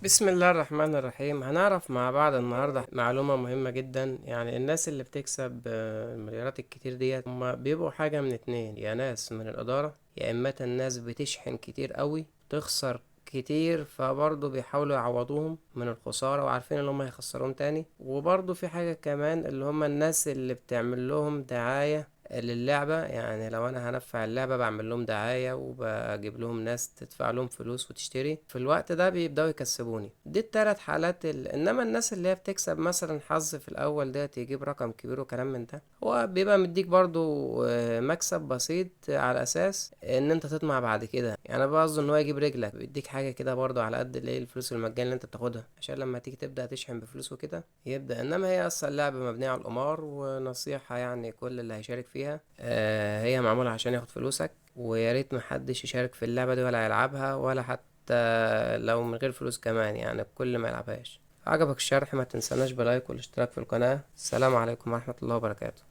بسم الله الرحمن الرحيم. هنعرف مع بعض النهاردة معلومة مهمة جدا. يعني الناس اللي بتكسب المليارات الكتير ديت هما بيبقوا حاجة من اتنين: يا ناس من الإدارة، يا إما الناس بتشحن كتير قوي تخسر كتير، فبرضه بيحاولوا يعوضوهم من الخسارة وعارفين ان هم هيخسرون تاني. وبرضه في حاجة كمان اللي هم الناس اللي بتعمل لهم دعاية للعبة. يعني لو انا هنفع اللعبة بعمل لهم دعاية وبجيب لهم ناس تدفع لهم فلوس وتشتري، في الوقت ده بيبدأوا يكسبوني. دي التلات حالات انما الناس اللي هي بتكسب مثلا حظ في الاول ده يجيب رقم كبير وكلام من ده، هو بيبقى مديك برضو مكسب بسيط على اساس ان انت تطمع بعد كده. يعني انا بقصد ان هو يجيب رجلك، بيديك حاجة كده برضو على قد اللي هي الفلوس المجانية اللي انت بتاخدها، عشان لما تيجي تبدأ تشحن بفلوس وكده يبدأ. انما هي اصلا لعبة مبنية على القمار، ونصيحة يعني كل اللي هيشارك فيها هي معمولة عشان ياخد فلوسك. ويا ريت محدش يشارك في اللعبة دي ولا يلعبها، ولا حتى لو من غير فلوس كمان، يعني كل ما يلعبهاش. عجبك الشرح ما تنساناش بلايك والاشتراك في القناة. السلام عليكم ورحمة الله وبركاته.